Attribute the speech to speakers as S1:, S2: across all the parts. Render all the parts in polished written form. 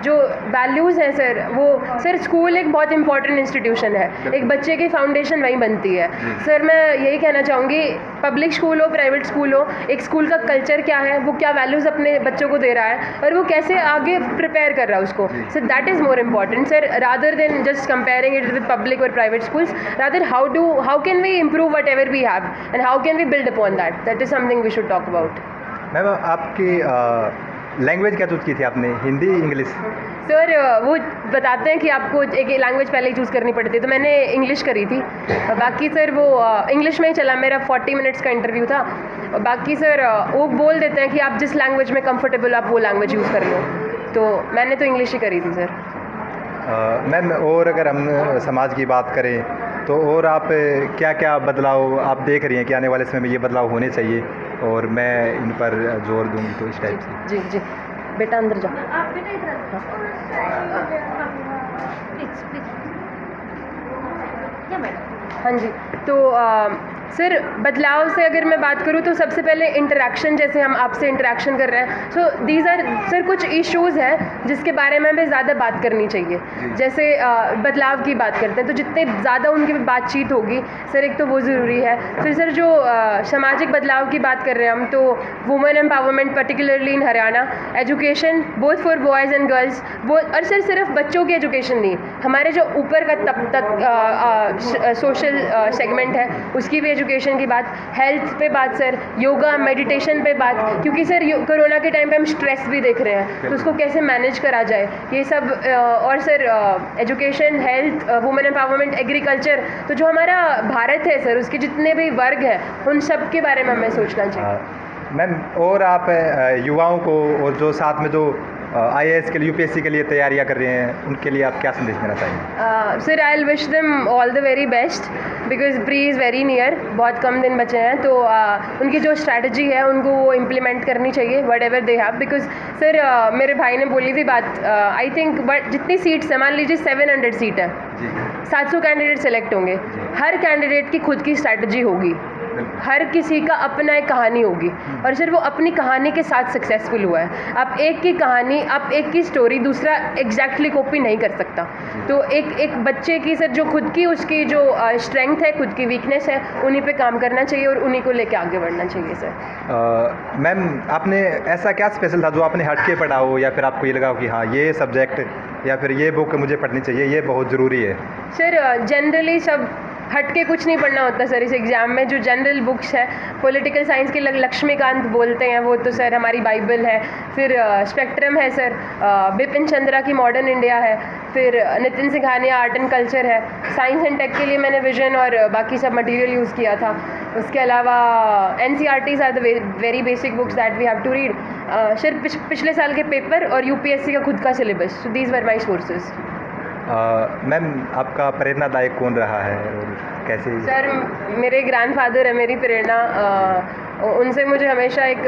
S1: जो वैल्यूज़ हैं सर, वो सर स्कूल एक बहुत इंपॉर्टेंट इंस्टीट्यूशन है, एक बच्चे की फाउंडेशन वहीं बनती है। सर मैं यही कहना चाहूँगी, पब्लिक स्कूल हो प्राइवेट स्कूल हो, एक स्कूल का कल्चर क्या है, वो क्या वैल्यूज़ अपने बच्चों को दे रहा है और वो कैसे आगे प्रिपेयर कर रहा है उसको, sir that is more important sir, rather than just comparing it with public और private schools. Rather, how can we improve whatever we have and how can we build upon that? That is something we should talk about.
S2: Ma'am आपकी language क्या choose की थी आपने, Hindi English?
S1: Sir वो बताते हैं कि आपको एक लैंग्वेज पहले ही चूज़ करनी पड़ती है, तो मैंने इंग्लिश करी थी। बाकी सर वो इंग्लिश में ही चला, मेरा 40 मिनट्स का इंटरव्यू था। बाकी सर वो बोल देते हैं कि आप जिस लैंग्वेज में कंफर्टेबल आप वो लैंग्वेज यूज़ कर लो, तो मैंने तो इंग्लिश ही करी थी सर।
S2: मैम और अगर हम समाज की बात करें तो और आप क्या क्या बदलाव आप देख रही हैं कि आने वाले समय में ये बदलाव होने चाहिए और मैं इन पर जोर दूँ, तो इस टाइप से?
S1: जी जी बेटा अंदर जाओ। हाँ जी, तो सर बदलाव से अगर मैं बात करूँ तो सबसे पहले इंटरेक्शन, जैसे हम आपसे इंटरेक्शन कर रहे हैं, सो दीज आर सर कुछ इश्यूज़ हैं जिसके बारे में हमें ज़्यादा बात करनी चाहिए। जैसे बदलाव की बात करते हैं तो जितने ज़्यादा उनकी बातचीत होगी सर, एक तो वो ज़रूरी है। फिर सर जो सामाजिक बदलाव की बात कर रहे हैं हम, तो women empowerment particularly in Haryana, education both for boys and girls, वो और सर सिर्फ बच्चों की एजुकेशन नहीं, हमारे जो ऊपर का तब तक सोशल सेगमेंट है उसकी भी एजुकेशन की बात, हेल्थ पे बात सर, योगा मेडिटेशन पे बात, क्योंकि सर कोरोना के टाइम पे हम स्ट्रेस भी देख रहे हैं, तो उसको कैसे मैनेज करा जाए ये सब। और sir education, health, women empowerment, agriculture, तो जो हमारा भारत है सर उसके जितने भी वर्ग हैं उन सब के बारे में हमें सोचना चाहिए।
S2: मैम और आप युवाओं को और जो साथ में जो IAS के लिए यूपीएससी के लिए तैयारियां कर रहे हैं उनके लिए आप क्या संदेश देना चाहेंगे?
S1: Sir I will wish them all the very best because pre is very near, बहुत कम दिन बचे हैं, तो उनकी जो स्ट्रैटेजी है उनको वो इम्प्लीमेंट करनी चाहिए what ever they have. Because sir मेरे भाई ने बोली थी बात, आई थिंक बट जितनी सीट्स हैं, मान लीजिए 700 सीट है, 700 कैंडिडेट सेलेक्ट होंगे, हर कैंडिडेट की खुद की स्ट्रैटेजी होगी, हर किसी का अपना एक कहानी होगी, और सर वो अपनी कहानी के साथ सक्सेसफुल हुआ है। आप एक की कहानी, आप एक की स्टोरी दूसरा एग्जैक्टली कॉपी नहीं कर सकता, तो एक बच्चे की सर जो खुद की उसकी जो स्ट्रेंथ है, खुद की वीकनेस है, उन्हीं पे काम करना चाहिए और उन्हीं को लेके आगे बढ़ना चाहिए सर।
S2: मैम आपने ऐसा क्या स्पेशल था जो आपने हट के पढ़ा हो या फिर आपको ये लगा हो कि हाँ ये सब्जेक्ट या फिर ये बुक मुझे पढ़नी चाहिए, ये बहुत ज़रूरी है?
S1: सर जनरली सब हट के कुछ नहीं पढ़ना होता सर इस एग्ज़ाम में। जो जनरल बुक्स है, पॉलिटिकल साइंस के लक्ष्मीकांत बोलते हैं, वो तो सर हमारी बाइबल है। फिर स्पेक्ट्रम है सर, बिपिन चंद्रा की मॉडर्न इंडिया है, फिर Nitin Singhania art and culture है। साइंस एंड टेक के लिए मैंने विजन और बाकी सब मटेरियल यूज़ किया था। उसके अलावा NCERTs are the very basic books that we have to read. Sir पिछले साल के पेपर और UPSC का खुद का syllabus, so these were my sources.
S2: Ma'am आपका प्रेरणादायक कौन रहा है और कैसे?
S1: सर मेरे ग्रैंडफादर है मेरी प्रेरणा, उनसे मुझे हमेशा एक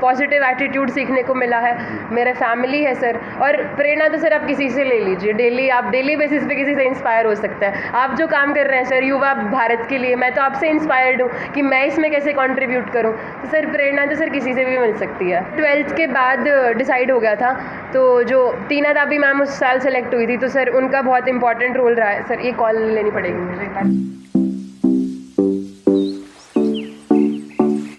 S1: पॉजिटिव एटीट्यूड सीखने को मिला है। मेरा फैमिली है सर, और प्रेरणा तो सर आप किसी से ले लीजिए, डेली बेसिस पे किसी से इंस्पायर हो सकता है। आप जो काम कर रहे हैं सर युवा भारत के लिए, मैं तो आपसे इंस्पायर्ड हूँ कि मैं इसमें कैसे कंट्रीब्यूट करूँ, तो सर प्रेरणा तो सर किसी से भी मिल सकती है। 12th के बाद डिसाइड हो गया था, तो जो टीना दाबी मैम उस साल सेलेक्ट हुई थी, तो सर उनका बहुत इंपॉर्टेंट रोल रहा है। सर ये कॉल लेनी पड़ेगी मुझे।